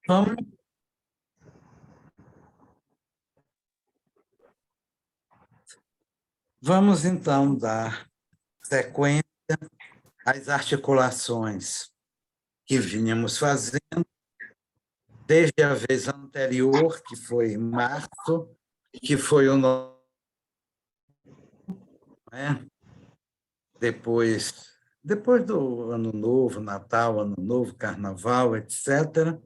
Vamos, vamos então dar sequência às articulações que vínhamos fazendo desde a vez anterior, que foi em março, que foi o nosso, né? Depois do Ano Novo, Natal, Ano Novo, Carnaval, etc.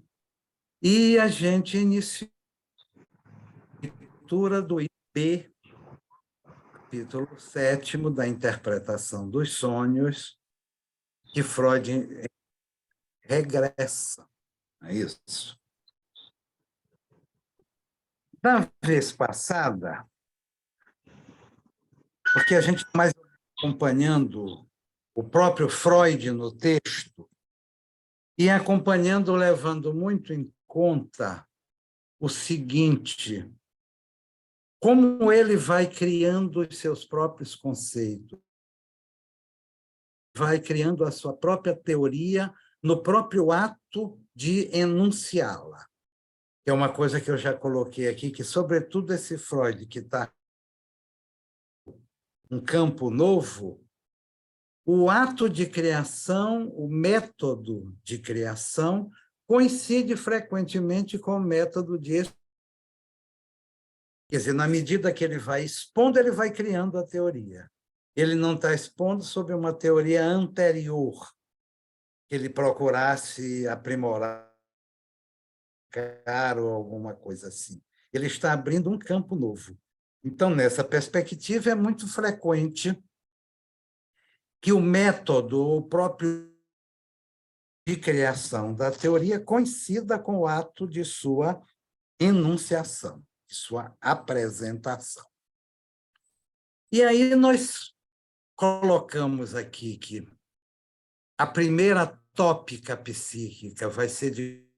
E a gente iniciou a leitura do IP, capítulo 7º da interpretação dos sonhos, que Freud regressa a isso. Na vez passada, porque a gente está mais acompanhando o próprio Freud no texto e acompanhando, levando muito em conta o seguinte: como ele vai criando os seus próprios conceitos, vai criando a sua própria teoria no próprio ato de enunciá-la. Que é uma coisa que eu já coloquei aqui, que, sobretudo, esse Freud, que está um campo novo, o ato de criação, o método de criação, coincide frequentemente com o método de... Quer dizer, na medida que ele vai expondo, ele vai criando a teoria. Ele não está expondo sobre uma teoria anterior, que ele procurasse aprimorar ou alguma coisa assim. Ele está abrindo um campo novo. Então, nessa perspectiva, é muito frequente que o método, o próprio de criação da teoria, coincida com o ato de sua enunciação, de sua apresentação. E aí nós colocamos aqui que a primeira tópica psíquica vai ser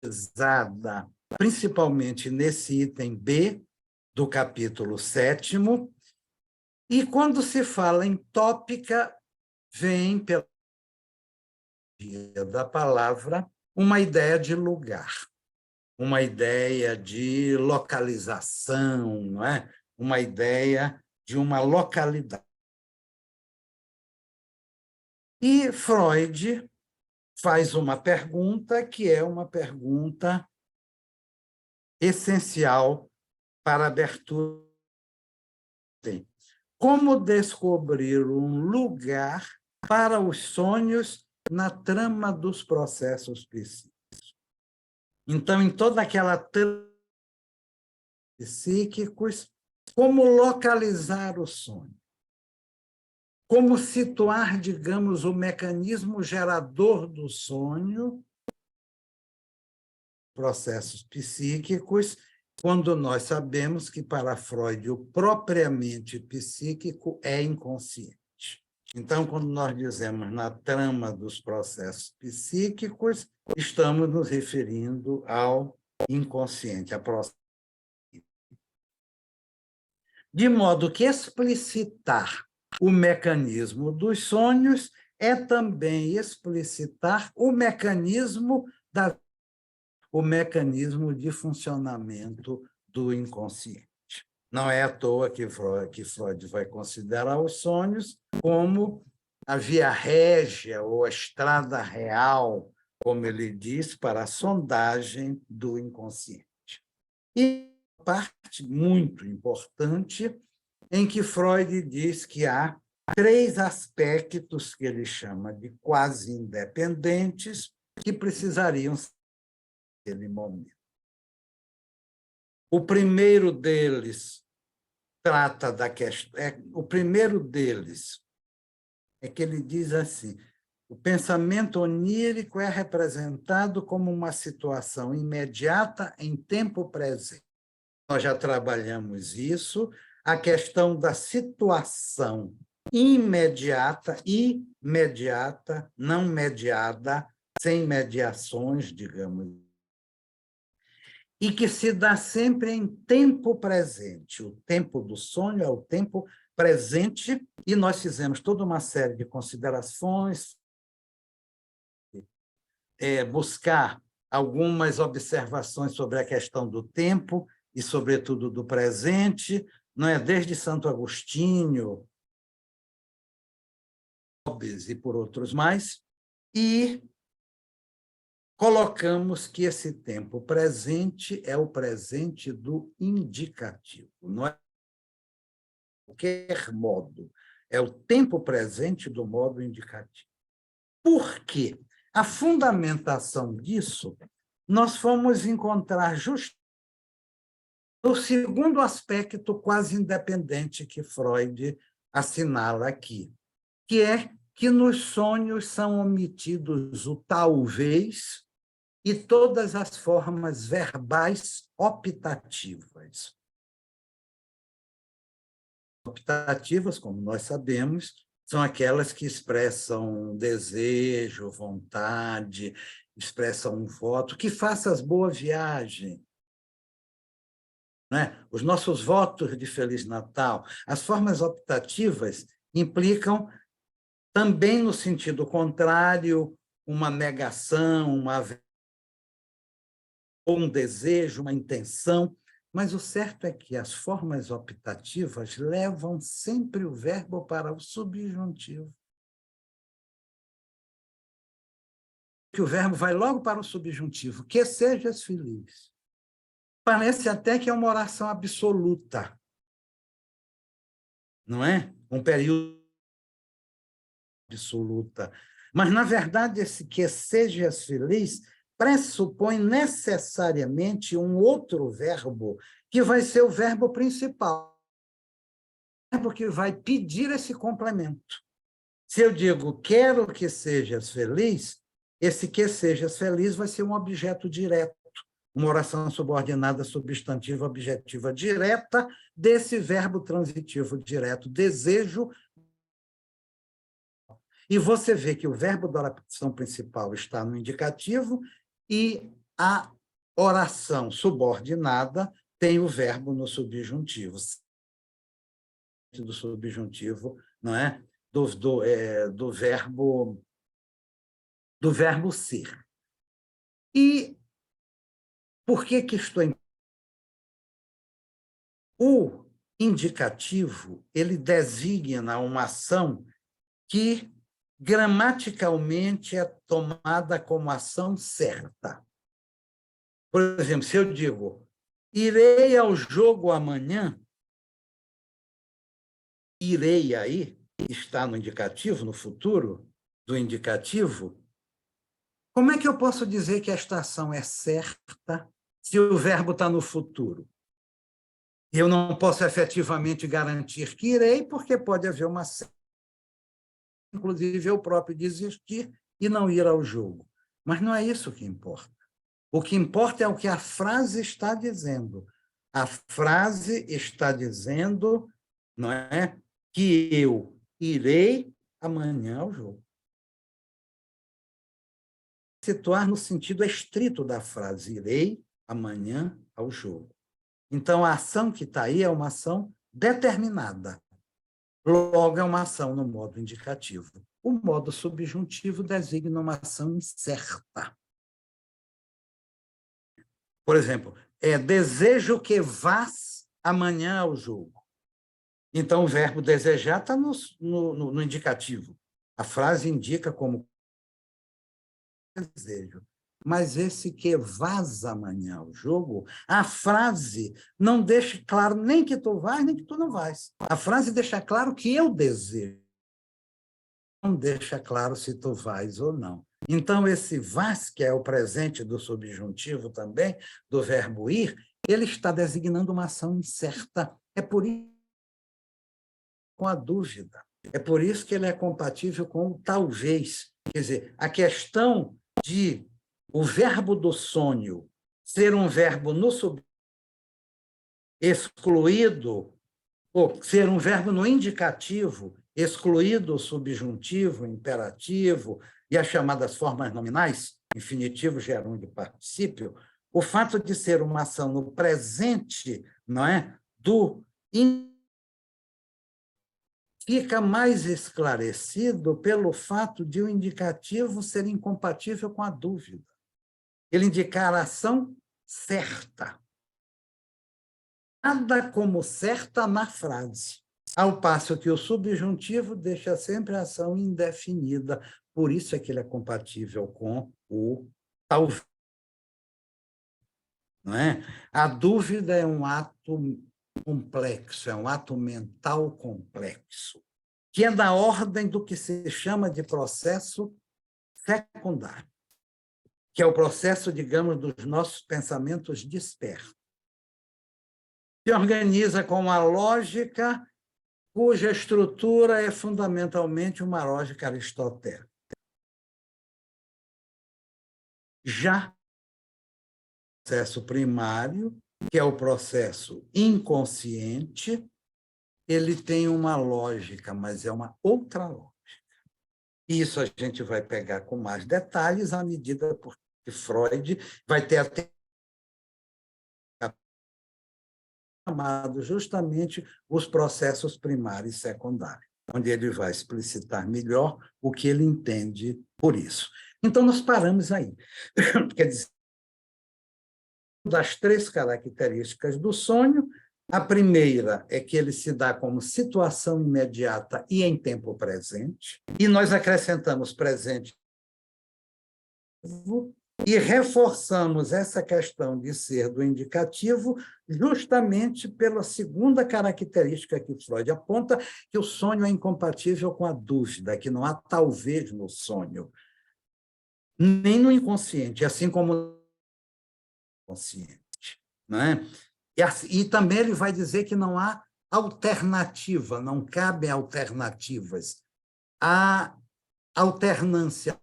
utilizada principalmente nesse item B do capítulo 7º, e quando se fala em tópica, vem pela via da palavra uma ideia de lugar, uma ideia de localização, não é? Uma ideia de uma localidade. E Freud faz uma pergunta que é uma pergunta essencial para a abertura. Como descobrir um lugar para os sonhos na trama dos processos psíquicos? Então, em toda aquela trama psíquicos, como localizar o sonho? Como situar, digamos, o mecanismo gerador do sonho, processos psíquicos, quando nós sabemos que, para Freud, o propriamente psíquico é inconsciente. Então, quando nós dizemos na trama dos processos psíquicos, estamos nos referindo ao inconsciente, a processo. De modo que explicitar o mecanismo dos sonhos é também explicitar o mecanismo de funcionamento do inconsciente. Não é à toa que Freud vai considerar os sonhos como a via régia ou a estrada real, como ele diz, para a sondagem do inconsciente. E parte muito importante em que Freud diz que há 3 aspectos que ele chama de quase independentes que precisariam ser naquele momento. O primeiro deles trata da questão. O primeiro deles é que ele diz assim: o pensamento onírico é representado como uma situação imediata em tempo presente. Nós já trabalhamos isso, a questão da situação imediata, não mediada, sem mediações, digamos, e que se dá sempre em tempo presente. O tempo do sonho é o tempo presente, e nós fizemos toda uma série de considerações buscar algumas observações sobre a questão do tempo e, sobretudo, do presente, não é? Desde Santo Agostinho, e por outros mais, e colocamos que esse tempo presente é o presente do indicativo, não é de qualquer modo, é o tempo presente do modo indicativo. Por quê? A fundamentação disso nós fomos encontrar justamente no segundo aspecto quase independente que Freud assinala aqui, que é que nos sonhos são omitidos o talvez e todas as formas verbais optativas. Optativas, como nós sabemos, são aquelas que expressam desejo, vontade, expressam um voto, que faças boa viagem, né? Os nossos votos de Feliz Natal. As formas optativas implicam também, no sentido contrário, uma negação, um desejo, uma intenção, mas o certo é que as formas optativas levam sempre o verbo para o subjuntivo. Que o verbo vai logo para o subjuntivo, que sejas feliz. Parece até que é uma oração absoluta, não é? Um período absoluta. Mas, na verdade, esse que sejas feliz pressupõe necessariamente um outro verbo, que vai ser o verbo principal, o verbo que vai pedir esse complemento. Se eu digo, quero que sejas feliz, esse que sejas feliz vai ser um objeto direto, uma oração subordinada substantiva objetiva direta desse verbo transitivo direto, desejo. E você vê que o verbo da oração principal está no indicativo e a oração subordinada tem o verbo no subjuntivo. Do subjuntivo, não é? Do verbo ser. E por que isto é? O indicativo, ele designa uma ação que gramaticalmente é tomada como ação certa. Por exemplo, se eu digo, irei ao jogo amanhã, irei aí, está no indicativo, no futuro do indicativo, como é que eu posso dizer que esta ação é certa se o verbo está no futuro? Eu não posso efetivamente garantir que irei, porque pode haver uma inclusive eu próprio desistir e não ir ao jogo. Mas não é isso que importa. O que importa é o que a frase está dizendo. A frase está dizendo, não é, que eu irei amanhã ao jogo. Situar no sentido estrito da frase, irei amanhã ao jogo. Então, a ação que está aí é uma ação determinada. Logo, é uma ação no modo indicativo. O modo subjuntivo designa uma ação incerta. Por exemplo, desejo que vás amanhã ao jogo. Então, o verbo desejar está no indicativo. A frase indica como desejo. Mas esse que vás amanhã ao jogo, a frase não deixa claro nem que tu vais, nem que tu não vais. A frase deixa claro que eu desejo. Não deixa claro se tu vais ou não. Então, esse vás, que é o presente do subjuntivo também, do verbo ir, ele está designando uma ação incerta. É por isso com a dúvida. É por isso que ele é compatível com o talvez. Quer dizer, a questão de o verbo do sonho ser um verbo no excluído, ou ser um verbo no indicativo, excluído o subjuntivo, imperativo e as chamadas formas nominais, infinitivo, gerúndio, particípio, o fato de ser uma ação no presente, não é, do fica mais esclarecido pelo fato de o indicativo ser incompatível com a dúvida. Ele indicar a ação certa. Nada como certa na frase, ao passo que o subjuntivo deixa sempre a ação indefinida. Por isso é que ele é compatível com o talvez. Não é? A dúvida é um ato complexo, é um ato mental complexo, que é da ordem do que se chama de processo secundário, que é o processo, digamos, dos nossos pensamentos dispersos. Se organiza com uma lógica cuja estrutura é fundamentalmente uma lógica aristotélica. Já o processo primário, que é o processo inconsciente, ele tem uma lógica, mas é uma outra lógica. E isso a gente vai pegar com mais detalhes à medida que Freud vai ter até chamado justamente os processos primário e secundário, onde ele vai explicitar melhor o que ele entende por isso. Então, nós paramos aí. Quer dizer, das 3 características do sonho, a primeira é que ele se dá como situação imediata e em tempo presente, e nós acrescentamos presente e reforçamos essa questão de ser do indicativo justamente pela segunda característica que Freud aponta, que o sonho é incompatível com a dúvida, que não há talvez no sonho, nem no inconsciente, assim como no consciente. Não é? E também ele vai dizer que não há alternativa, não cabem alternativas. A alternância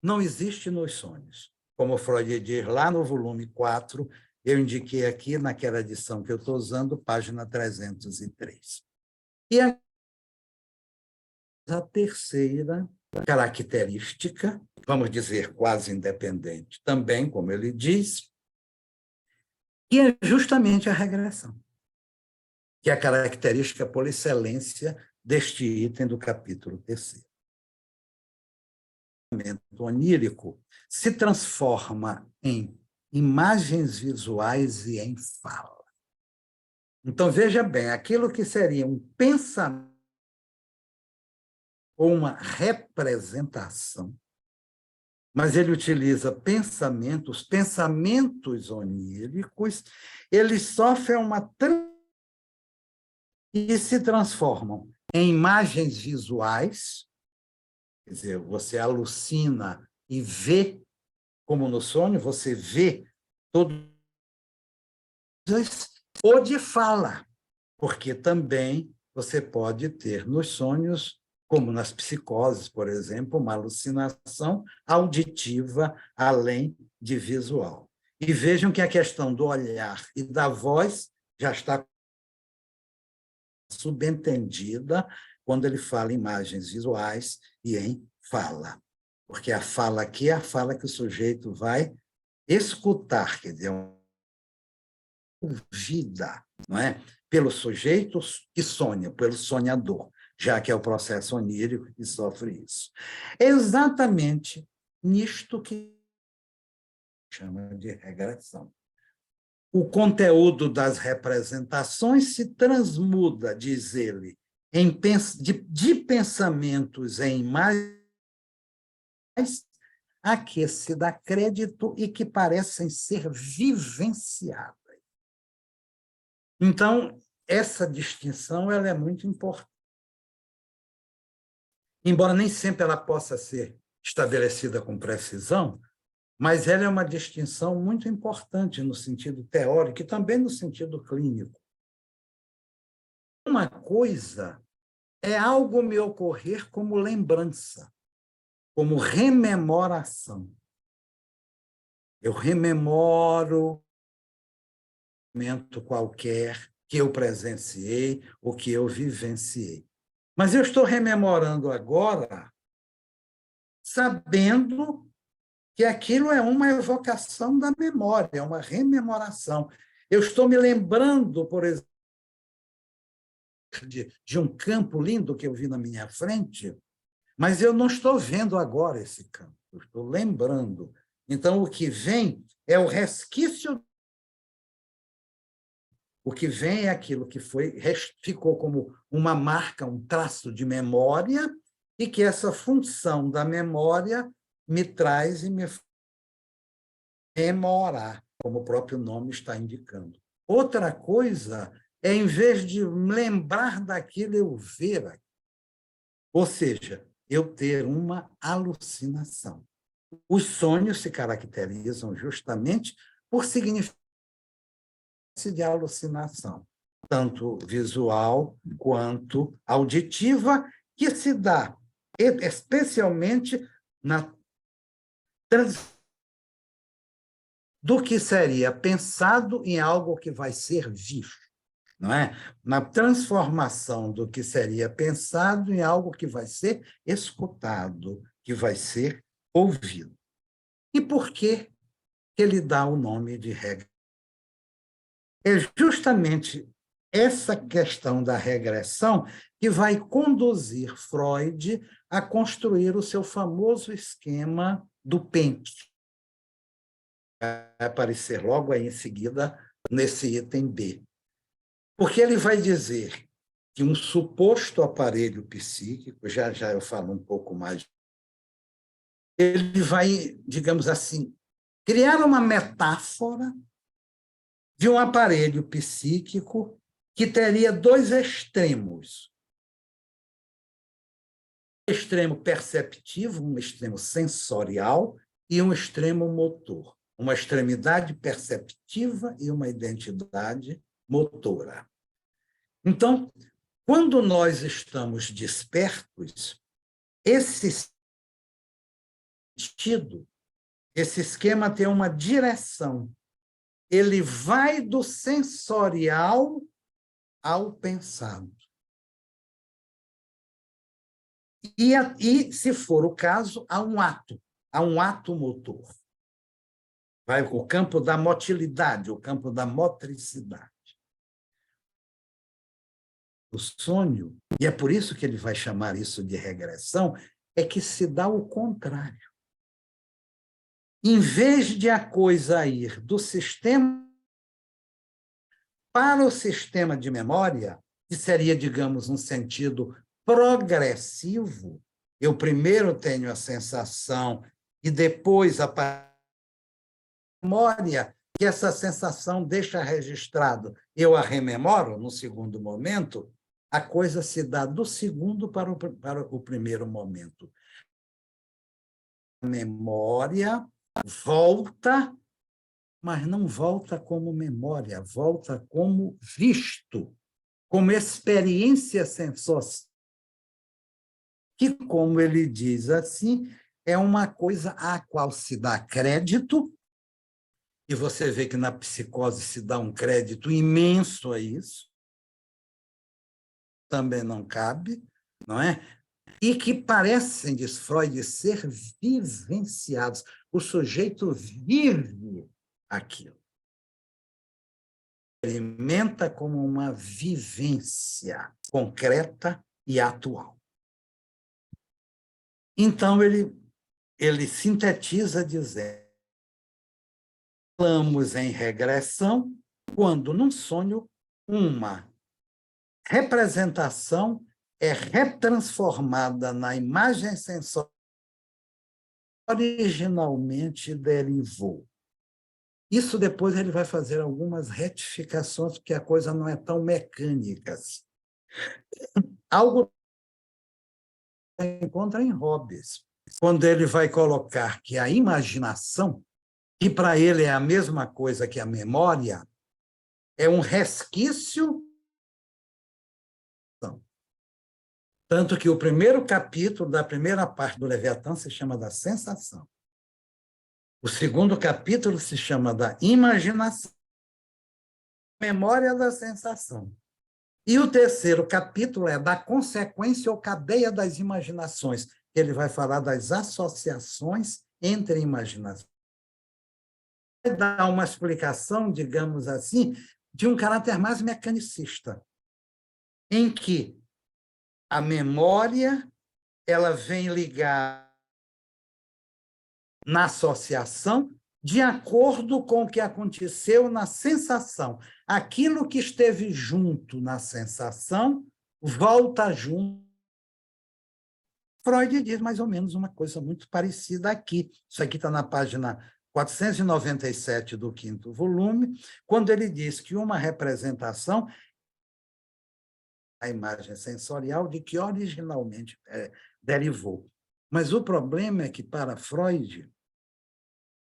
não existe nos sonhos. Como Freud diz lá no volume 4, eu indiquei aqui naquela edição que eu estou usando, página 303. E a terceira característica, vamos dizer quase independente, também, como ele diz, que é justamente a regressão, que é a característica por excelência deste item do capítulo 3º. O pensamento onírico se transforma em imagens visuais e em fala. Então, veja bem, aquilo que seria um pensamento ou uma representação, mas ele utiliza pensamentos oníricos, eles sofrem uma e se transformam em imagens visuais, quer dizer, você alucina e vê, como no sonho, você vê todas, ou de fala, porque também você pode ter nos sonhos, como nas psicoses, por exemplo, uma alucinação auditiva além de visual. E vejam que a questão do olhar e da voz já está subentendida quando ele fala em imagens visuais e em fala. Porque a fala aqui é a fala que o sujeito vai escutar, quer dizer, ouvida, não é? Pelo sujeito que sonha, pelo sonhador, já que é o processo onírico que sofre isso. É exatamente nisto que chama de regressão. O conteúdo das representações se transmuda, diz ele, de pensamentos em imagens a que se dá crédito e que parecem ser vivenciadas. Então, essa distinção ela é muito importante. Embora nem sempre ela possa ser estabelecida com precisão, mas ela é uma distinção muito importante no sentido teórico e também no sentido clínico. Uma coisa é algo me ocorrer como lembrança, como rememoração. Eu rememoro um momento qualquer que eu presenciei ou que eu vivenciei. Mas eu estou rememorando agora sabendo que aquilo é uma evocação da memória, é uma rememoração. Eu estou me lembrando, por exemplo, de um campo lindo que eu vi na minha frente, mas eu não estou vendo agora esse campo, eu estou lembrando. Então, o que vem é o resquício. O que vem é aquilo que ficou como uma marca, um traço de memória, e que essa função da memória me traz e me faz memorar, como o próprio nome está indicando. Outra coisa é, em vez de lembrar daquilo, eu ver aquilo. Ou seja, eu ter uma alucinação. Os sonhos se caracterizam justamente por significado de alucinação, tanto visual quanto auditiva, que se dá especialmente na do que seria pensado em algo que vai ser visto, não é? Na transformação do que seria pensado em algo que vai ser escutado, que vai ser ouvido. E por que ele dá o nome de regra? É justamente essa questão da regressão que vai conduzir Freud a construir o seu famoso esquema do pente. Vai aparecer logo aí em seguida nesse item B. Porque ele vai dizer que um suposto aparelho psíquico, já já eu falo um pouco mais, ele vai, digamos assim, criar uma metáfora de um aparelho psíquico que teria dois extremos. Um extremo perceptivo, um extremo sensorial e um extremo motor. Uma extremidade perceptiva e uma identidade motora. Então, quando nós estamos despertos, esse sentido, esse esquema tem uma direção. Ele vai do sensorial ao pensado. E, se for o caso, há um ato motor. Vai o campo da motilidade, o campo da motricidade. O sonho, e é por isso que ele vai chamar isso de regressão, é que se dá o contrário. Em vez de a coisa ir do sistema para o sistema de memória, que seria, digamos, um sentido progressivo, eu primeiro tenho a sensação e depois a memória, que essa sensação deixa registrado, eu a rememoro no segundo momento, a coisa se dá do segundo para o primeiro momento. A memória volta, mas não volta como memória, volta como visto, como experiência sensorial, que, como ele diz assim, é uma coisa à qual se dá crédito, e você vê que na psicose se dá um crédito imenso a isso, também não cabe, não é? E que parecem, diz Freud, ser vivenciados. O sujeito vive aquilo. Experimenta como uma vivência concreta e atual. Então, ele sintetiza dizendo: falamos em regressão quando, num sonho, uma representação é retransformada na imagem sensorial originalmente derivou. Isso depois ele vai fazer algumas retificações, porque a coisa não é tão mecânica assim. Algo que encontra em Hobbes, quando ele vai colocar que a imaginação, que para ele é a mesma coisa que a memória, é um resquício. Tanto que o primeiro capítulo da primeira parte do Leviatã se chama da sensação. O segundo capítulo se chama da imaginação, memória da sensação. E o terceiro capítulo é da consequência ou cadeia das imaginações. Ele vai falar das associações entre imaginações. Vai dar uma explicação, digamos assim, de um caráter mais mecanicista. em que a memória ela vem ligar na associação de acordo com o que aconteceu na sensação. Aquilo que esteve junto na sensação volta junto. Freud diz mais ou menos uma coisa muito parecida aqui. Isso aqui está na página 497 do 5º volume, quando ele diz que uma representação é a imagem sensorial de que originalmente derivou. Mas o problema é que, para Freud,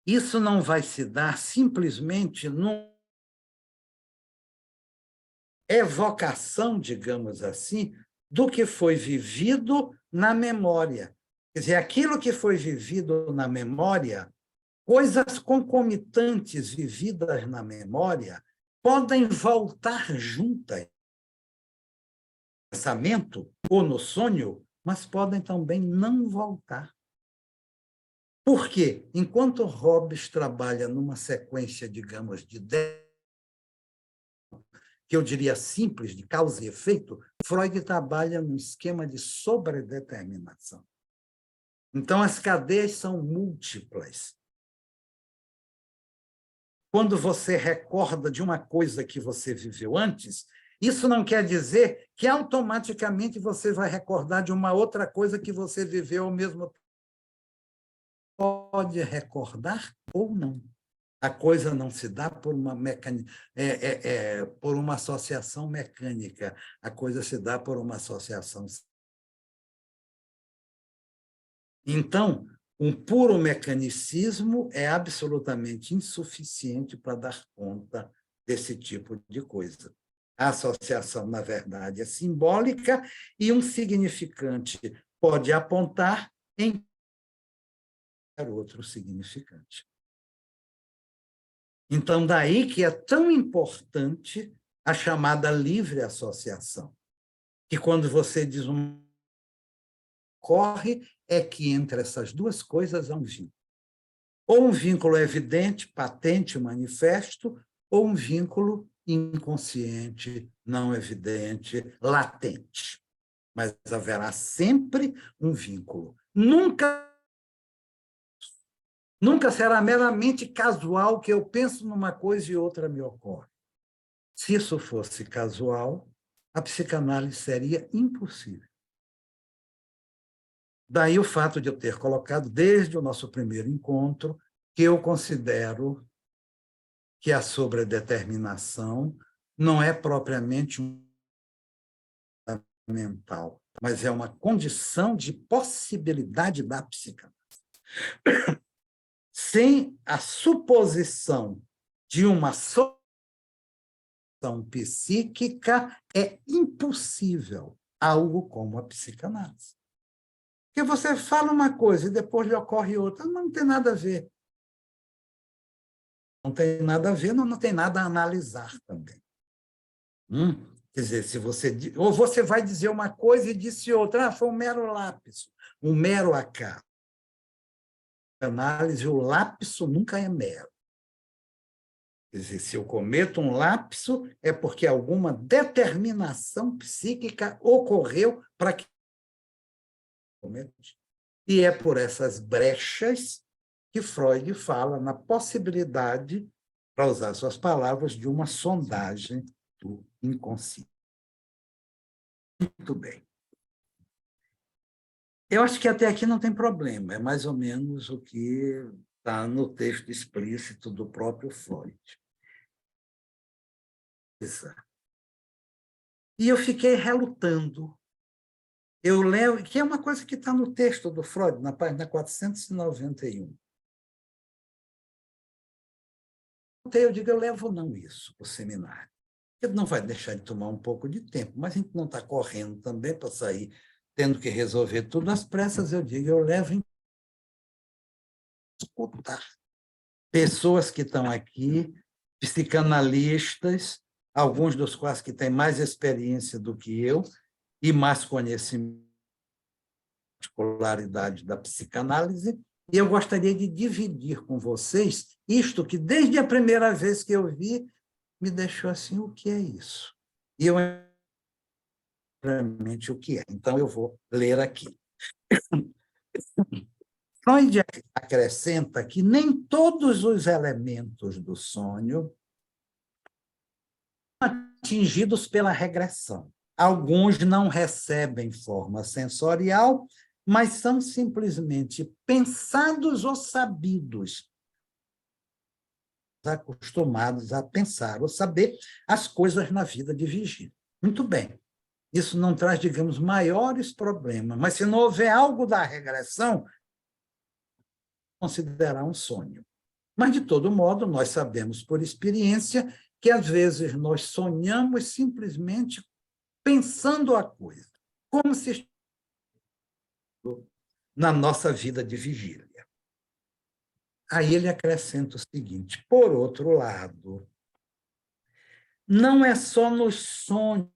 isso não vai se dar simplesmente numa evocação, digamos assim, do que foi vivido na memória. Quer dizer, aquilo que foi vivido na memória, coisas concomitantes vividas na memória, podem voltar juntas no pensamento ou no sonho, mas podem também não voltar. Por quê? Enquanto Hobbes trabalha numa sequência, digamos, de 10, que eu diria simples, de causa e efeito, Freud trabalha num esquema de sobredeterminação. Então, as cadeias são múltiplas. Quando você recorda de uma coisa que você viveu antes, isso não quer dizer que automaticamente você vai recordar de uma outra coisa que você viveu ao mesmo tempo. Pode recordar ou não. A coisa não se dá por por uma associação mecânica, a coisa se dá por uma associação. Então, um puro mecanicismo é absolutamente insuficiente para dar conta desse tipo de coisa. A associação, na verdade, é simbólica e um significante pode apontar em outro significante. Então, daí que é tão importante a chamada livre associação, que quando você diz ocorre, é que entre essas duas coisas há um vínculo. Ou um vínculo evidente, patente, manifesto, ou um vínculo inconsciente, não evidente, latente. Mas haverá sempre um vínculo. Nunca será meramente casual que eu penso numa coisa e outra me ocorre. Se isso fosse casual, a psicanálise seria impossível. Daí o fato de eu ter colocado, desde o nosso primeiro encontro, que eu considero que a sobredeterminação não é propriamente um mental, mas é uma condição de possibilidade da psicanálise. Sem a suposição de uma solução psíquica, é impossível algo como a psicanálise. Porque você fala uma coisa e depois lhe ocorre outra, não tem nada a ver. Não tem nada a ver, não tem nada a analisar também. Quer dizer, se você, ou você vai dizer uma coisa e disse outra, foi um mero lapso, um mero acaso. Análise, o lapso nunca é mero. Quer dizer, se eu cometo um lapso, é porque alguma determinação psíquica ocorreu para que eu cometa. E é por essas brechas que Freud fala na possibilidade, para usar suas palavras, de uma sondagem do inconsciente. Muito bem. Eu acho que até aqui não tem problema, é mais ou menos o que está no texto explícito do próprio Freud. E eu fiquei relutando. Eu levo, que é uma coisa que está no texto do Freud, na página 491. Eu digo, eu levo não isso para o seminário. Ele não vai deixar de tomar um pouco de tempo, mas a gente não está correndo também para sair tendo que resolver tudo às pressas. Eu digo, eu levo em escutar pessoas que estão aqui, psicanalistas, alguns dos quais que têm mais experiência do que eu e mais conhecimento da particularidade da psicanálise, e eu gostaria de dividir com vocês isto que, desde a primeira vez que eu vi, me deixou assim, o que é isso? E eu propriamente o que é. Então, eu vou ler aqui. Freud acrescenta que nem todos os elementos do sonho são atingidos pela regressão. Alguns não recebem forma sensorial, mas são simplesmente pensados ou sabidos, acostumados a pensar ou saber as coisas na vida de vigília. Muito bem. Isso não traz, digamos, maiores problemas, mas se não houver algo da regressão, considerar um sonho. Mas, de todo modo, nós sabemos por experiência que, às vezes, nós sonhamos simplesmente pensando a coisa, como se estivesse na nossa vida de vigília. Aí ele acrescenta o seguinte: por outro lado, não é só nos sonhos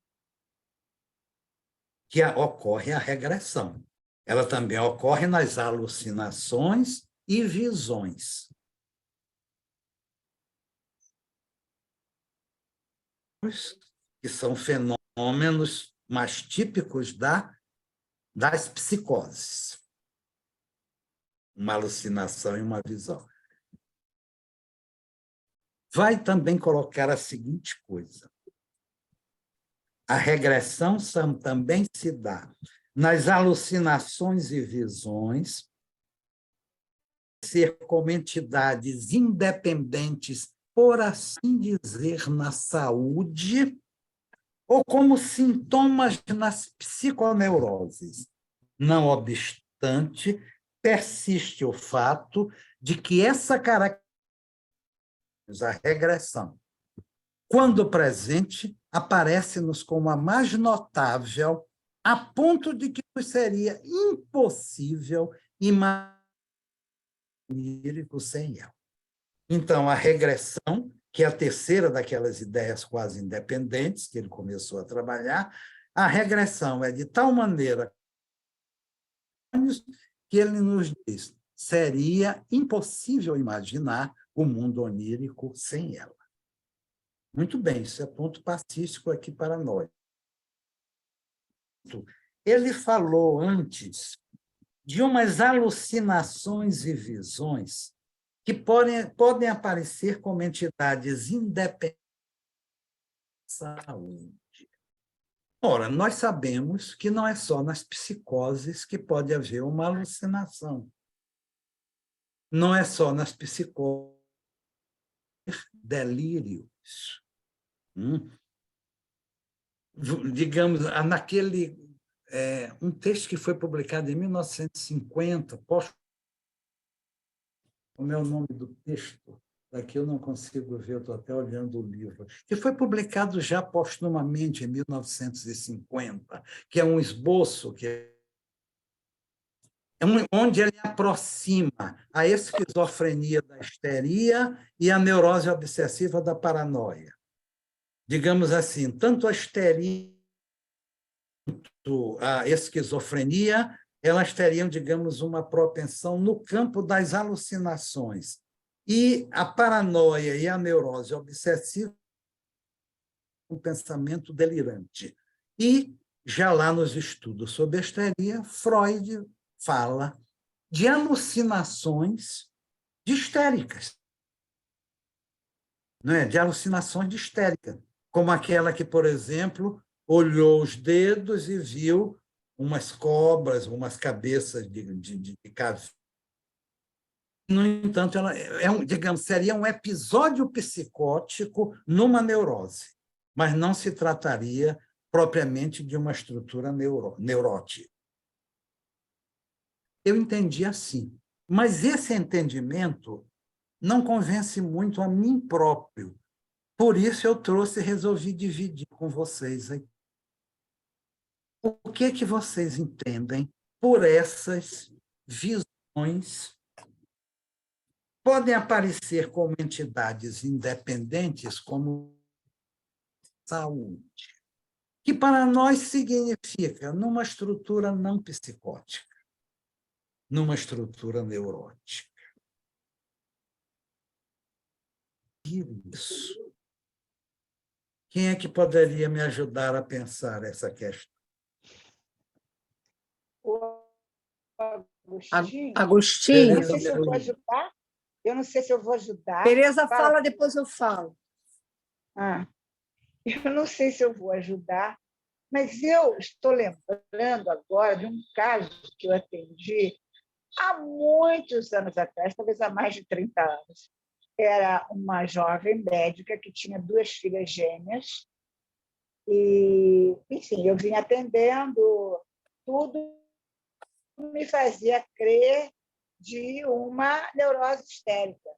que ocorre a regressão. Ela também ocorre nas alucinações e visões. Que são fenômenos mais típicos das psicoses. Uma alucinação e uma visão. Vai também colocar a seguinte coisa: a regressão também se dá nas alucinações e visões, ser como entidades independentes, por assim dizer, na saúde, ou como sintomas nas psiconeuroses. Não obstante, persiste o fato de que essa característica, a regressão, quando presente, aparece-nos como a mais notável, a ponto de que seria impossível imaginar sem ela. Então, a regressão, que é a terceira daquelas ideias quase independentes que ele começou a trabalhar, a regressão é de tal maneira que ele nos diz: seria impossível imaginar o mundo onírico sem ela. Muito bem, isso é ponto pacífico aqui para nós. Ele falou antes de umas alucinações e visões que podem aparecer como entidades independentes da saúde. Ora, nós sabemos que não é só nas psicoses que pode haver uma alucinação. Não é só nas psicoses, delírios. Digamos, naquele um texto que foi publicado em 1950, como é o nome do texto? Aqui eu não consigo ver, estou até olhando o livro, que foi publicado já postumamente em 1950, que é um esboço onde ele aproxima a esquizofrenia da histeria e a neurose obsessiva da paranoia. Digamos assim, tanto a histeria quanto a esquizofrenia, elas teriam, digamos, uma propensão no campo das alucinações. E a paranoia e a neurose obsessiva, um pensamento delirante. E, já lá nos estudos sobre a histeria, Freud fala de alucinações de histéricas, não é? De alucinações de histérica, como aquela que, por exemplo, olhou os dedos e viu umas cobras, umas cabeças de caveira. No entanto, ela digamos, seria um episódio psicótico numa neurose, mas não se trataria propriamente de uma estrutura neurótica. Eu entendi assim, mas esse entendimento não convence muito a mim próprio. Por isso eu resolvi dividir com vocês aí. O que vocês entendem por essas visões? Podem aparecer como entidades independentes, como saúde, que para nós significa numa estrutura não psicótica, numa estrutura neurótica. Isso. Quem é que poderia me ajudar a pensar essa questão? O Agostinho? Agostinho? Eu não sei se eu vou ajudar. Eu não sei se eu vou ajudar. Tereza, fala, depois eu falo. Eu não sei se eu vou ajudar, mas eu estou lembrando agora de um caso que eu atendi há muitos anos atrás, talvez há mais de 30 anos. Era uma jovem médica que tinha 2 filhas gêmeas e, enfim, eu vinha atendendo, tudo me fazia crer de uma neurose histérica.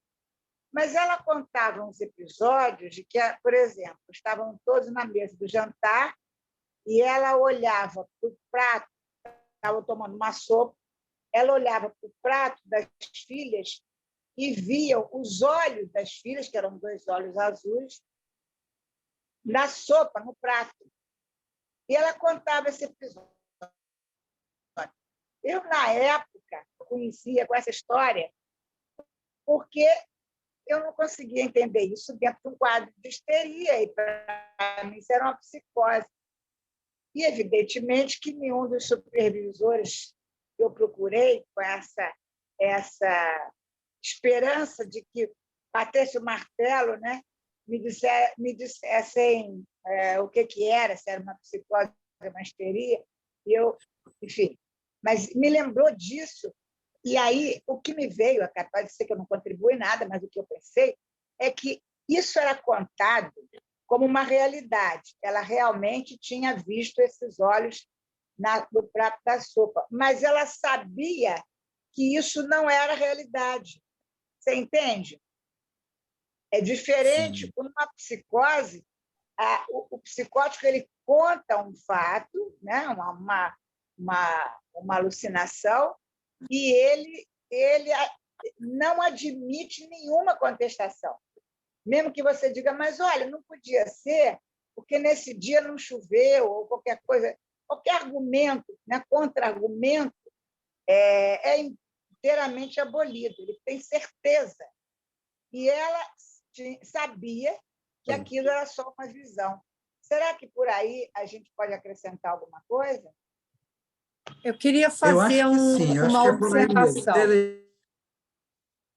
Mas ela contava uns episódios de que, por exemplo, estavam todos na mesa do jantar e ela olhava para o prato, estava tomando uma sopa, ela olhava para o prato das filhas e via os olhos das filhas, que eram 2 olhos azuis, na sopa, no prato. E ela contava esse episódio. Eu, na época, conhecia com essa história porque eu não conseguia entender isso dentro de um quadro de histeria, e para mim isso era uma psicose. E, evidentemente, que nenhum dos supervisores que eu procurei com essa esperança de que batesse o martelo, né, me dissessem o que era, se era uma psicose, uma histeria, e eu, enfim. Mas me lembrou disso. E aí, o que me veio, pode ser que eu não contribui nada, mas o que eu pensei é que isso era contado como uma realidade. Ela realmente tinha visto esses olhos no prato da sopa, mas ela sabia que isso não era realidade. Você entende? É diferente. Quando uma psicose, o psicótico ele conta um fato, né? uma alucinação, e ele não admite nenhuma contestação. Mesmo que você diga, mas olha, não podia ser, porque nesse dia não choveu, ou qualquer coisa, qualquer argumento, né, contra-argumento, é inteiramente abolido, ele tem certeza. E ela sabia que aquilo era só uma visão. Será que por aí a gente pode acrescentar alguma coisa? Eu queria fazer uma observação.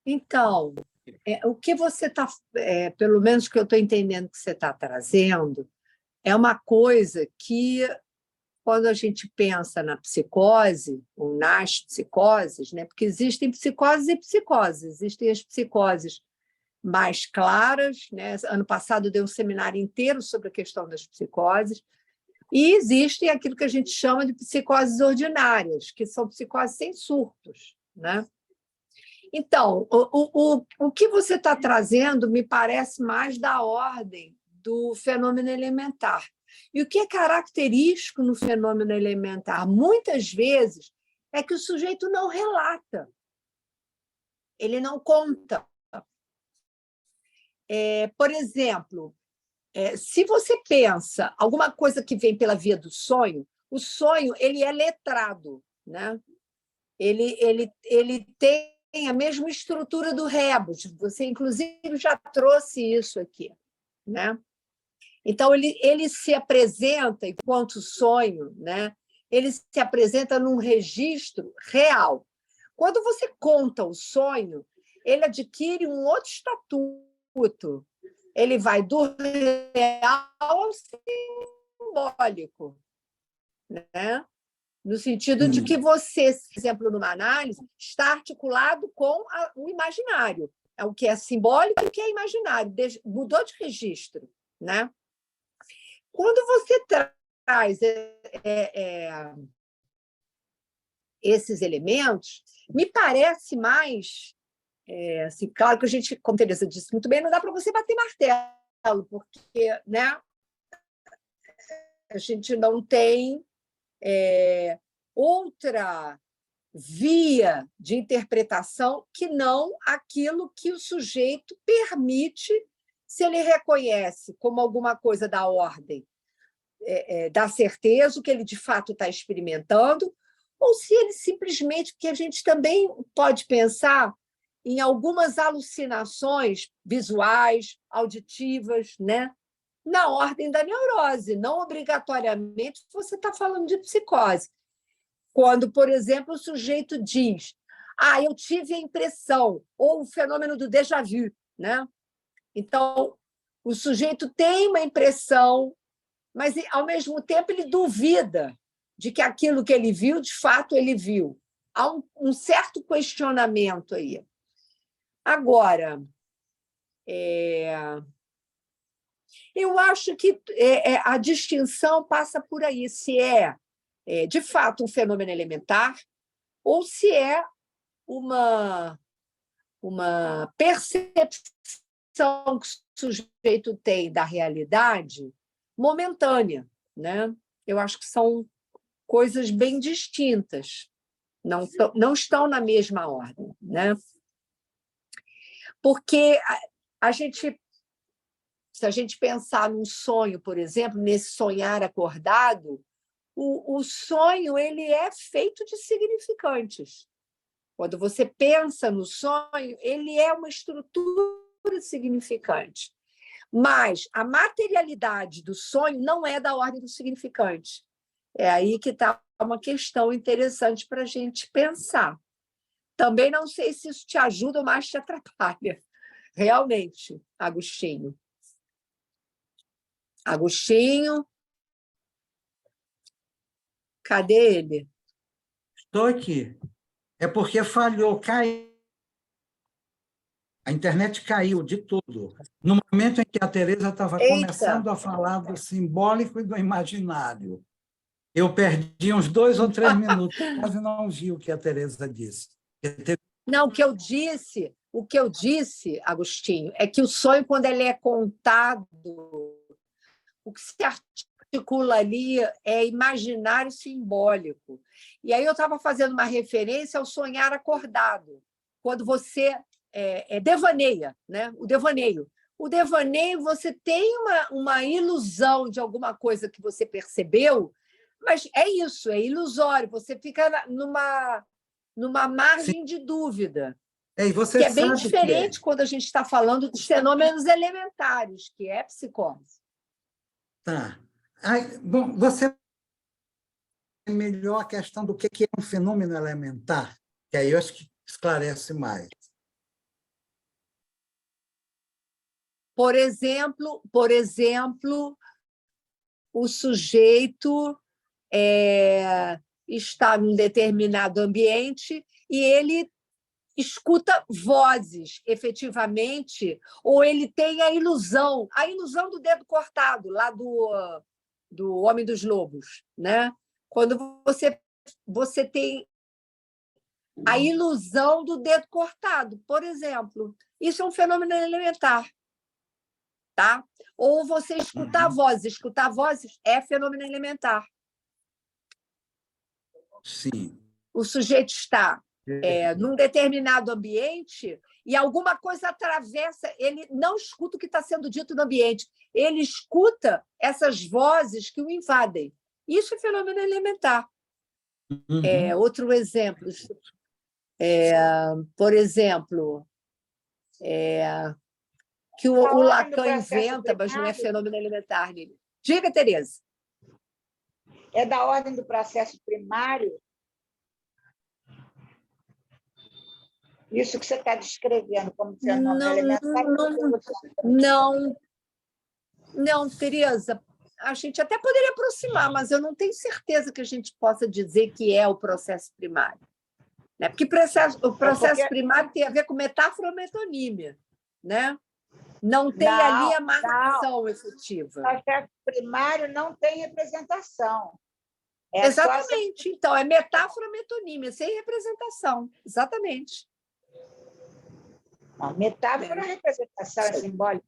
Então, o que você está, pelo menos que eu estou entendendo que você está trazendo, é uma coisa que, quando a gente pensa na psicose, ou nas psicoses, né? Porque existem psicoses e psicoses, existem as psicoses mais claras, né? Ano passado deu um seminário inteiro sobre a questão das psicoses, e existem aquilo que a gente chama de psicoses ordinárias, que são psicoses sem surtos, né? Então, o que você está trazendo me parece mais da ordem do fenômeno elementar. E o que é característico no fenômeno elementar, muitas vezes, é que o sujeito não relata, ele não conta. Por exemplo, se você pensa alguma coisa que vem pela via do sonho, o sonho ele é letrado, né? Ele tem a mesma estrutura do rebus. Você, inclusive, já trouxe isso aqui, né? Então, ele se apresenta, enquanto sonho, né? Ele se apresenta num registro real. Quando você conta o sonho, ele adquire um outro estatuto. Ele vai do real ao simbólico, né? No sentido de que você, por exemplo, numa análise, está articulado com o imaginário. É o que é simbólico e o que é imaginário. Mudou de registro, né? Quando você traz esses elementos, me parece mais... assim, claro que a gente, como a Tereza disse muito bem, não dá para você bater martelo, porque, né, a gente não tem outra via de interpretação que não aquilo que o sujeito permite, se ele reconhece como alguma coisa da ordem da certeza, o que ele de fato está experimentando, ou se ele simplesmente, que a gente também pode pensar em algumas alucinações visuais, auditivas, né? Na ordem da neurose, não obrigatoriamente você está falando de psicose. Quando, por exemplo, o sujeito diz: eu tive a impressão, ou o fenômeno do déjà vu, né? Então, o sujeito tem uma impressão, mas, ao mesmo tempo, ele duvida de que aquilo que ele viu, de fato, ele viu. Há um certo questionamento aí. Agora, eu acho que a distinção passa por aí, se de fato, um fenômeno elementar ou se é uma percepção que o sujeito tem da realidade momentânea, né? Eu acho que são coisas bem distintas, não estão na mesma ordem, né? Porque se a gente pensar num sonho, por exemplo, nesse sonhar acordado, o sonho ele é feito de significantes. Quando você pensa no sonho, ele é uma estrutura significante. Mas a materialidade do sonho não é da ordem do significante. É aí que está uma questão interessante para a gente pensar. Também não sei se isso te ajuda ou mais te atrapalha. Realmente, Agostinho. Agostinho? Cadê ele? Estou aqui. É porque falhou, caiu. A internet caiu de tudo. No momento em que a Teresa estava começando a falar do simbólico e do imaginário, eu perdi uns 2 ou 3 minutos, quase não vi o que a Teresa disse. Não, o que eu disse, Agostinho, é que o sonho, quando ele é contado, o que se articula ali é imaginário simbólico. E aí eu estava fazendo uma referência ao sonhar acordado, quando você devaneia, né? O devaneio. O devaneio, você tem uma ilusão de alguma coisa que você percebeu, mas é isso, é ilusório, você fica numa margem de dúvida, E você que é bem sabe diferente quando a gente está falando dos fenômenos elementares, que é a psicose. Tá. Bom, você melhor a questão do que é um fenômeno elementar, que aí eu acho que esclarece mais. Por exemplo, o sujeito está num determinado ambiente e ele escuta vozes, efetivamente, ou ele tem a ilusão do dedo cortado, lá do Homem dos Lobos, né? Quando você tem a ilusão do dedo cortado, por exemplo. Isso é um fenômeno elementar. Tá? Ou você escutar vozes é fenômeno elementar. Sim. O sujeito está num determinado ambiente e alguma coisa atravessa, ele não escuta o que está sendo dito no ambiente, ele escuta essas vozes que o invadem. Isso é fenômeno elementar. Outro exemplo, por exemplo, que o Lacan inventa, mas não é fenômeno elementar nele. Diga, Tereza. É da ordem do processo primário? Isso que você está descrevendo como fenômeno elementar? Não, Tereza. A gente até poderia aproximar, mas eu não tenho certeza que a gente possa dizer que é o processo primário. Né? Porque o processo primário tem a ver com metáfora ou metonímia, né? Não tem ali a marcação efetiva. O processo primário não tem representação. Exatamente. Então, é metáfora metonímia, sem representação. Exatamente. A metáfora é representação, é simbólica.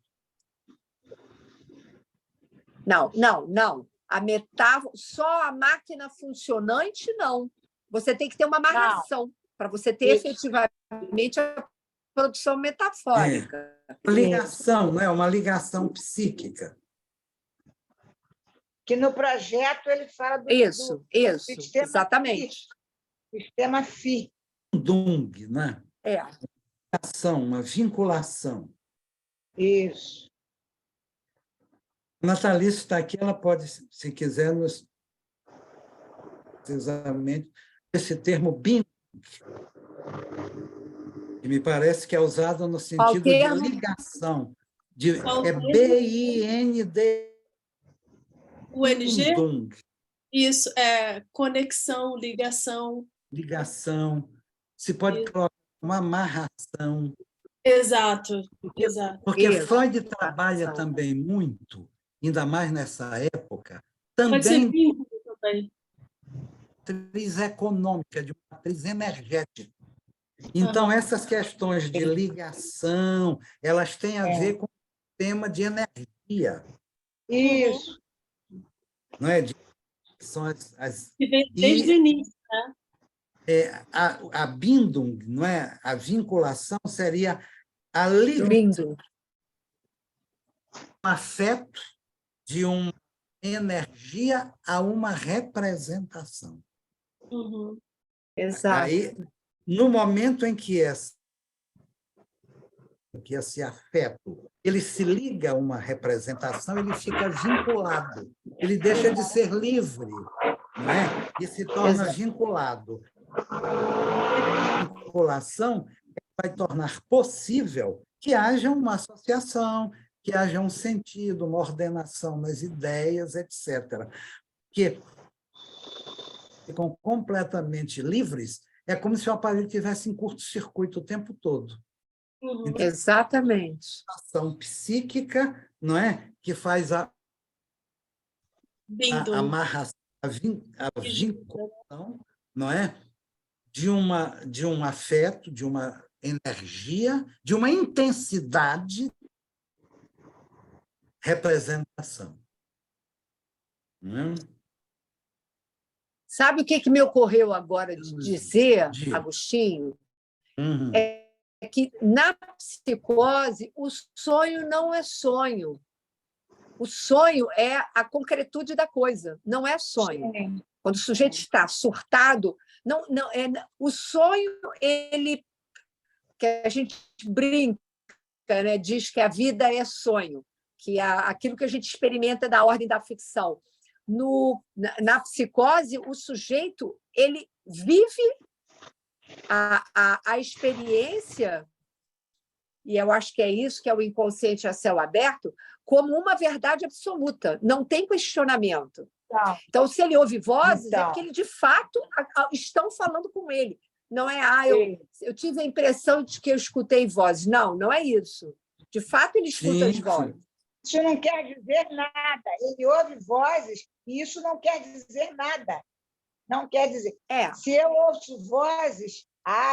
Não. A metáfora, só a máquina funcionante, não. Você tem que ter uma marcação para você ter efetivamente a produção metafórica. Uma ligação, não é? Uma ligação psíquica. Que no projeto ele fala do Isso, sistema exatamente. Sistema Phi. Dung, né? Uma vinculação. Isso. A Natalice está aqui, ela pode, se quiser, precisamente esse termo bindung, que me parece que é usado no Qual sentido de termo? ligação. Qual É termo? B-I-N-D, UNG? bindung, Isso, é conexão, ligação. ligação. Se pode Isso. colocar uma amarração. Exato, exato. Porque Isso. Freud trabalha também muito, ainda mais nessa época, Pode ser também vínculo também. matriz econômica, de uma matriz energética. Então, essas questões de ligação, elas têm a ver com o tema de energia, Isso. não é? São as Que vem desde o início, né? a bindung, não é? A vinculação seria a ligação, Lindo. um afeto de uma energia a uma representação. Uhum. Exato. Aí, no momento em que esse afeto ele se liga a uma representação, ele fica vinculado, ele deixa de ser livre, não é? E se torna Exato. vinculado. A vinculação vai tornar possível que haja uma associação, que haja um sentido, uma ordenação nas ideias, etc. Que ficam completamente livres, é como se o aparelho tivesse em curto-circuito o tempo todo. Uhum. Exatamente. Ação psíquica, não é? Que faz a Bindung. amarração, a vinculação, não é? De um afeto, de uma energia, de uma intensidade, representação. Não é? Sabe o que me ocorreu agora de dizer, Diga. Agostinho? Uhum. É que, na psicose, o sonho não é sonho. O sonho é a concretude da coisa, não é sonho. Sim. Quando o sujeito está surtado, o sonho, ele, que a gente brinca, né, diz que a vida é sonho, que aquilo que a gente experimenta é da ordem da ficção. Na psicose, o sujeito ele vive a experiência, e eu acho que é isso que é o inconsciente a céu aberto, como uma verdade absoluta, não tem questionamento. Então, Então, se ele ouve vozes, é Então. porque ele, de fato, estão falando com ele. Não é, eu tive a impressão de que eu escutei vozes. Não, não é isso. De fato, ele escuta as Sim, vozes. sim. isso não quer dizer nada. Ele ouve vozes e isso não quer dizer nada. Não quer dizer. É, Se eu ouço vozes,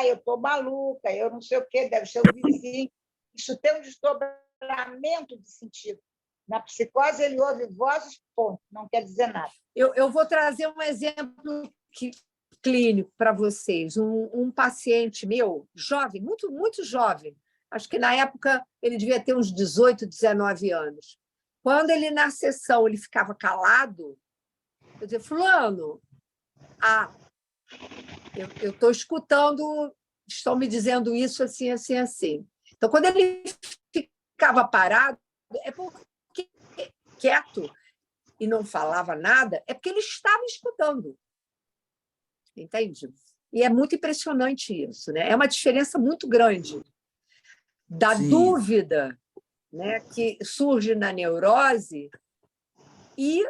eu estou maluca, eu não sei o quê, deve ser o vizinho. Isso tem um desdobramento de sentido. Na psicose, ele ouve vozes, ponto, não quer dizer nada. eu vou trazer um exemplo clínico para vocês. Um paciente meu, jovem, muito, muito jovem, acho que na época ele devia ter uns 18, 19 anos. Quando ele, na sessão, ele ficava calado, eu dizia, fulano, eu estou escutando, estão me dizendo isso assim, assim, assim. Então, quando ele ficava parado, é porque quieto e não falava nada, é porque ele estava escutando. Entende? E é muito impressionante isso, né? É uma diferença muito grande da Sim. dúvida, né, que surge na neurose e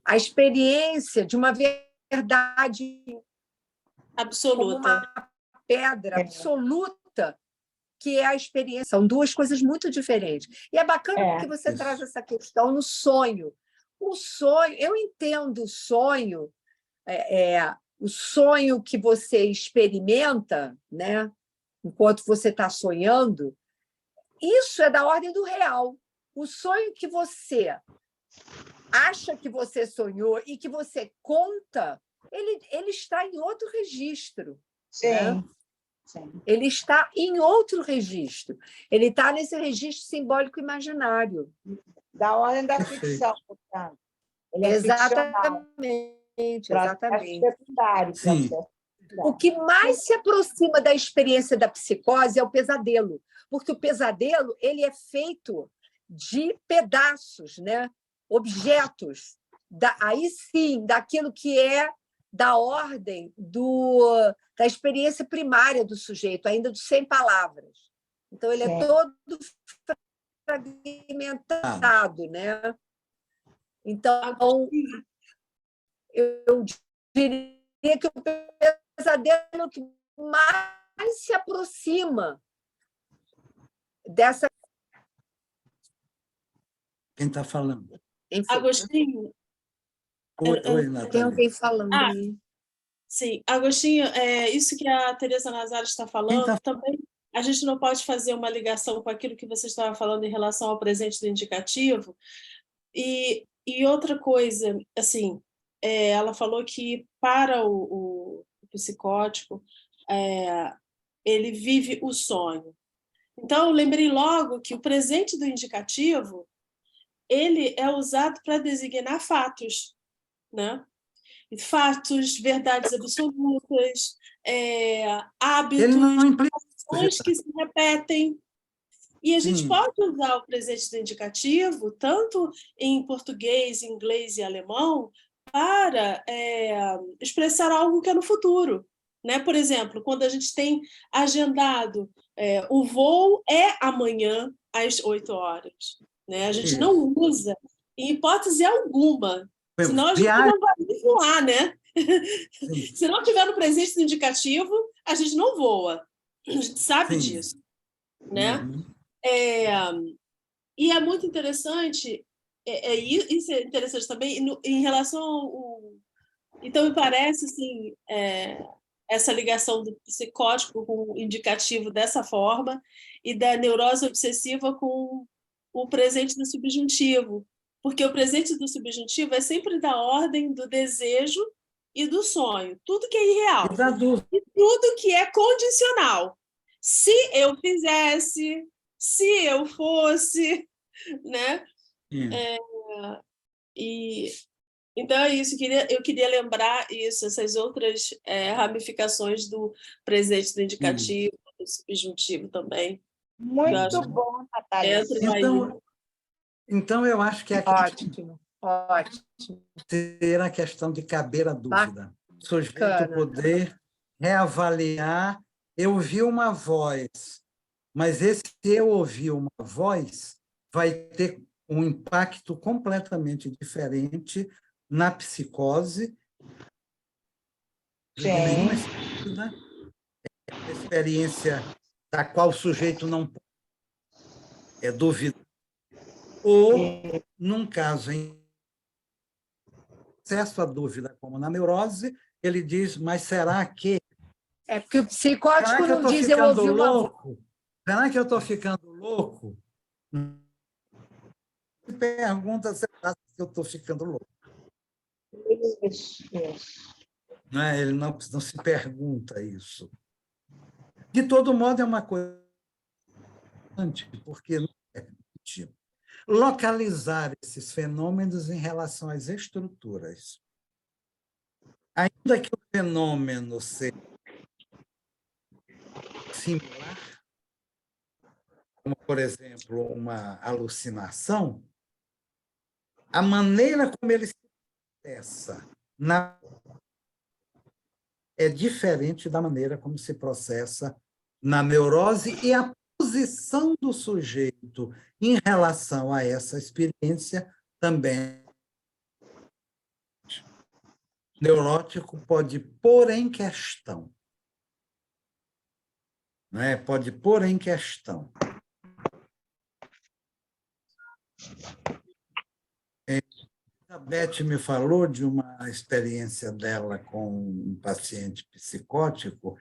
a experiência de uma verdade como Absoluta. uma pedra absoluta, que é a experiência. São duas coisas muito diferentes. E é bacana que você Isso. traz essa questão no sonho. O sonho, eu entendo o sonho, o sonho que você experimenta, né, enquanto você está sonhando, isso é da ordem do real. O sonho que você acha que você sonhou e que você conta, ele está em outro registro. Sim, Né? sim. Ele está em outro registro. Ele está nesse registro simbólico imaginário. Da ordem da Perfeito. ficção, portanto. Ele é ficcional. Exatamente. Secundário, Sim. O que mais se aproxima da experiência da psicose é o pesadelo, porque o pesadelo ele é feito de pedaços, né? Objetos. aí sim, daquilo que é da ordem da experiência primária do sujeito, ainda dos 100 palavras. Então, ele é todo fragmentado, né? Então, eu diria que o pesadelo que mais se aproxima dessa... Quem está falando? Enfim, Agostinho, Oi, tem Natália. alguém falando Ah, aí. sim, Agostinho, isso que a Teresa Nazari está falando, também a gente não pode fazer uma ligação com aquilo que você estava falando em relação ao presente do indicativo. E outra coisa, assim, ela falou que para o psicótico, ele vive o sonho. Então, eu lembrei logo que o presente do indicativo ele é usado para designar fatos, né? Fatos, verdades absolutas, hábitos, Ele não implica. ações que se repetem. E a gente Sim. pode usar o presente do indicativo, tanto em português, inglês e alemão, para expressar algo que é no futuro. Né? Por exemplo, quando a gente tem agendado o voo é amanhã às 8 horas. Né? A gente não usa, em hipótese alguma, senão a gente não vai voar, né? Se não tiver no presente do indicativo, a gente não voa. A gente sabe disso. Né? Uhum. E é muito interessante, isso é interessante também, em relação ao... Então, me parece, assim, essa ligação do psicótico com o indicativo dessa forma e da neurose obsessiva com o presente do subjuntivo, porque o presente do subjuntivo é sempre da ordem do desejo e do sonho, tudo que é irreal, e tudo que é condicional. Se eu fizesse, se eu fosse, né? Então é isso, eu queria lembrar isso, essas outras ramificações do presente do indicativo, do subjuntivo também. Muito bom, Natália. Então, eu acho que Ótimo. ter a questão de caber a dúvida. O sujeito poder reavaliar. Eu ouvi uma voz, mas esse eu ouvir uma voz vai ter um impacto completamente diferente na psicose. De nenhuma experiência da qual o sujeito não é dúvida. Ou, num caso em acesso à dúvida, como na neurose, ele diz, mas será que... É porque o psicótico não diz, eu ouvi uma voz. Será que eu estou ficando louco? Pergunta se eu estou ficando louco. Não é? Ele não se pergunta isso. De todo modo, é uma coisa porque não é permitido localizar esses fenômenos em relação às estruturas. Ainda que o fenômeno seja similar, como, por exemplo, uma alucinação, a maneira como ele se processa é diferente da maneira como se processa na neurose, e a posição do sujeito em relação a essa experiência também. O neurótico pode pôr em questão. Não é? Pode pôr em questão. A Beth me falou de uma experiência dela com um paciente psicótico,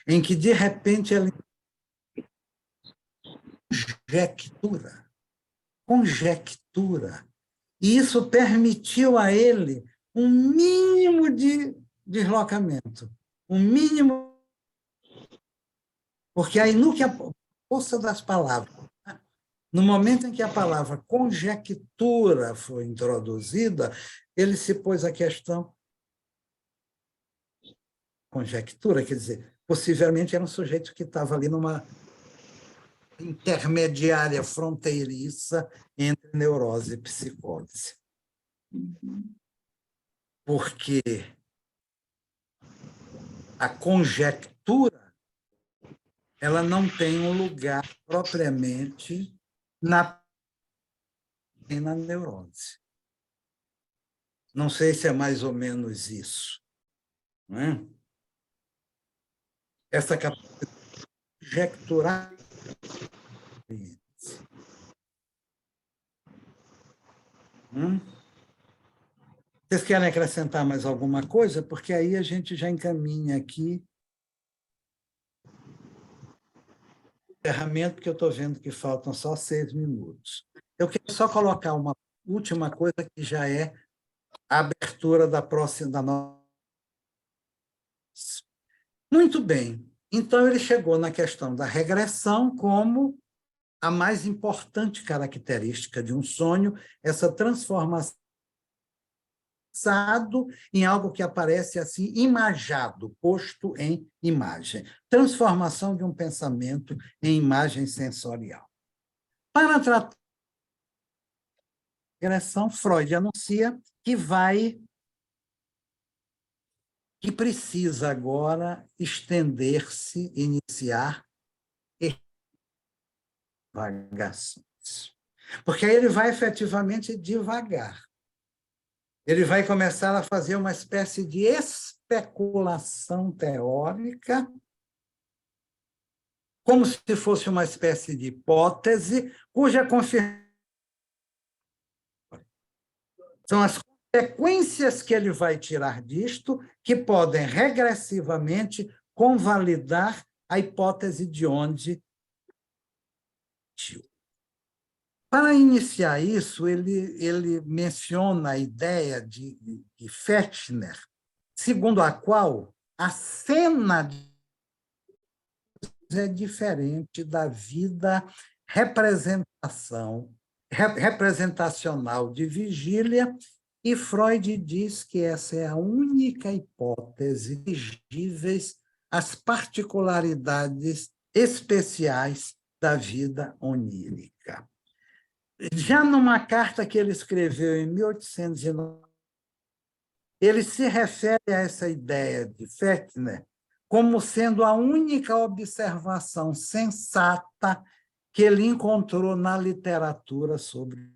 em que, de repente, ela conjectura. E isso permitiu a ele um mínimo de deslocamento, um mínimo... Porque aí, no que a força das palavras, no momento em que a palavra conjectura foi introduzida, ele se pôs a questão... Conjectura, quer dizer, possivelmente era um sujeito que estava ali numa intermediária fronteiriça entre neurose e psicose. porque a conjectura ela não tem um lugar propriamente na neurose. Não sei se é mais ou menos isso. Não é? Essa capacidade de conjecturar. Vocês querem acrescentar mais alguma coisa? Porque aí a gente já encaminha aqui o encerramento, porque eu estou vendo que faltam só 6 minutos. Eu quero só colocar uma última coisa que já é a abertura da próxima da nossa. Muito bem. Então, ele chegou na questão da regressão como a mais importante característica de um sonho, essa transformação em algo que aparece assim, imagado, posto em imagem. Transformação de um pensamento em imagem sensorial. Para tratar da regressão, Freud anuncia que precisa agora estender-se, iniciar divagações. Porque aí ele vai efetivamente devagar. Ele vai começar a fazer uma espécie de especulação teórica, como se fosse uma espécie de hipótese, cuja confirmação são as consequências que ele vai tirar disto, que podem regressivamente convalidar a hipótese de onde partiu. Para iniciar isso, ele menciona a ideia de Fechner, segundo a qual a cena é diferente da vida representacional de vigília, e Freud diz que essa é a única hipótese elegíveis às particularidades especiais da vida onírica. Já numa carta que ele escreveu em 1809, ele se refere a essa ideia de Fechner como sendo a única observação sensata que ele encontrou na literatura sobre.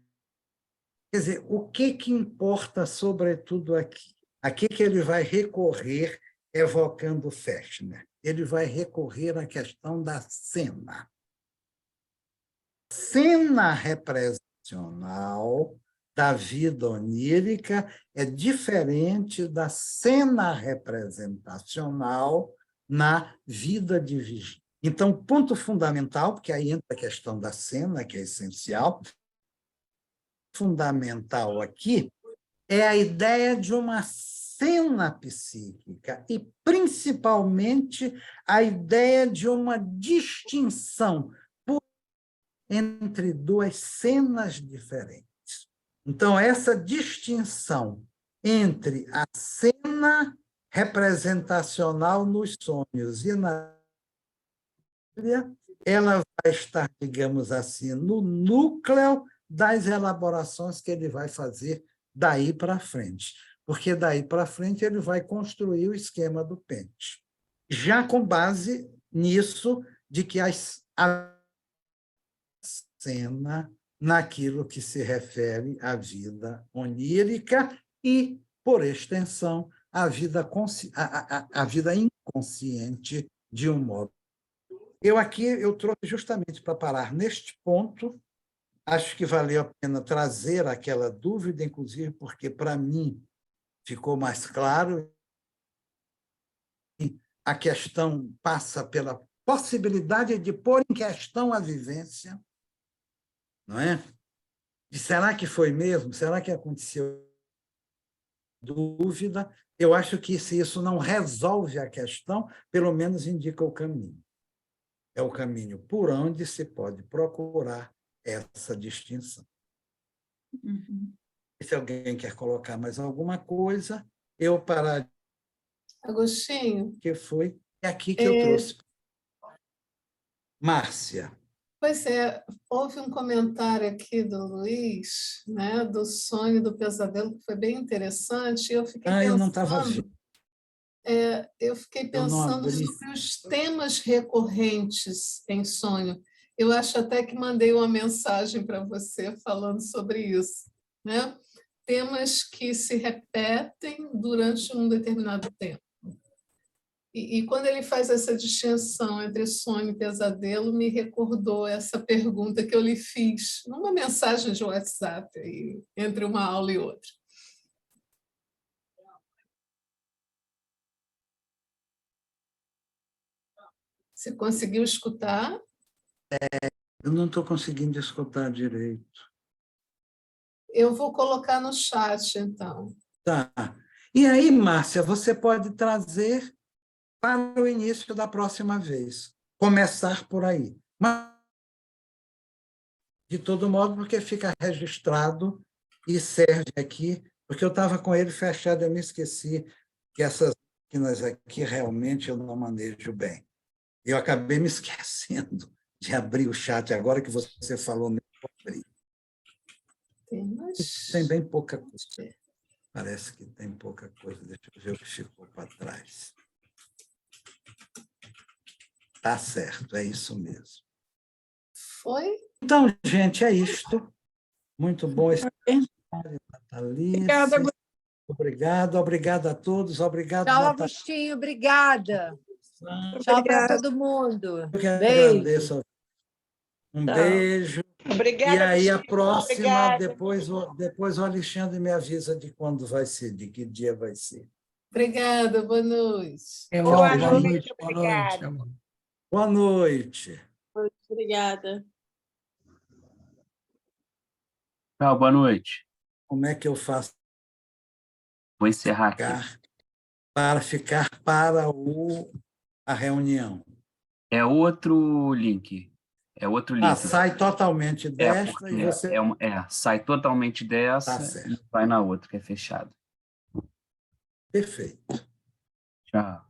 Quer dizer, o que importa sobretudo aqui? Aqui que ele vai recorrer, evocando Fechner. Ele vai recorrer à questão da cena. Cena representacional da vida onírica é diferente da cena representacional na vida de vigília. Então, ponto fundamental, porque aí entra a questão da cena, que é essencial, fundamental aqui é a ideia de uma cena psíquica e, principalmente, a ideia de uma distinção entre duas cenas diferentes. Então, essa distinção entre a cena representacional nos sonhos e na vida, ela vai estar, digamos assim, no núcleo das elaborações que ele vai fazer daí para frente. Porque daí para frente ele vai construir o esquema do Pente. Já com base nisso, de que a cena naquilo que se refere à vida onírica e, por extensão, à vida inconsciente de um modo. Eu trouxe justamente para parar neste ponto. Acho que valeu a pena trazer aquela dúvida, inclusive porque, para mim, ficou mais claro. A questão passa pela possibilidade de pôr em questão a vivência, não é? E será que foi mesmo? Será que aconteceu? Dúvida. Eu acho que, se isso não resolve a questão, pelo menos indica o caminho. É o caminho por onde se pode procurar essa distinção. Uhum. Se alguém quer colocar mais alguma coisa, eu parar. Agostinho. Que foi aqui que eu trouxe. Márcia. Pois é, houve um comentário aqui do Luiz, né, do sonho do pesadelo, que foi bem interessante, e eu fiquei eu não estava vendo. eu fiquei Eu não pensando abri. sobre os temas recorrentes em sonho. Eu acho até que mandei uma mensagem para você falando sobre isso, né? Temas que se repetem durante um determinado tempo. E quando ele faz essa distinção entre sonho e pesadelo, me recordou essa pergunta que eu lhe fiz numa mensagem de WhatsApp, aí, entre uma aula e outra. Você conseguiu escutar? Eu não estou conseguindo escutar direito. Eu vou colocar no chat, então. Tá. E aí, Márcia, você pode trazer para o início da próxima vez. Começar por aí. Mas, de todo modo, porque fica registrado e serve aqui, porque eu estava com ele fechado, eu me esqueci que essas máquinas aqui realmente eu não manejo bem. Eu acabei me esquecendo de abrir o chat, agora que você falou, nem vou abrir. Tem bem pouca coisa. Parece que tem pouca coisa. Deixa eu ver o que ficou para trás. Tá certo, é isso mesmo. Foi? Então, gente, é isto. Muito bom esse Obrigada, Obrigado, obrigado a todos. Obrigado, Tchau, Natália. Agostinho. Obrigada. Tchau para Obrigada. todo mundo. Eu que Beijo. agradeço. Um beijo. Obrigada, E aí, a Agostinho. próxima, Obrigada. depois o Alexandre me avisa de quando vai ser, de que dia vai ser. Obrigada, boa noite. Boa Boa noite, obrigada. Boa noite. Obrigada. Tchau, boa noite. Como é que eu faço Vou encerrar aqui. para ficar para a reunião? É outro link. É outro link. Sai totalmente desta porque e você... sai totalmente dessa Tá certo. e vai na outra, que é fechada. Perfeito. Tchau.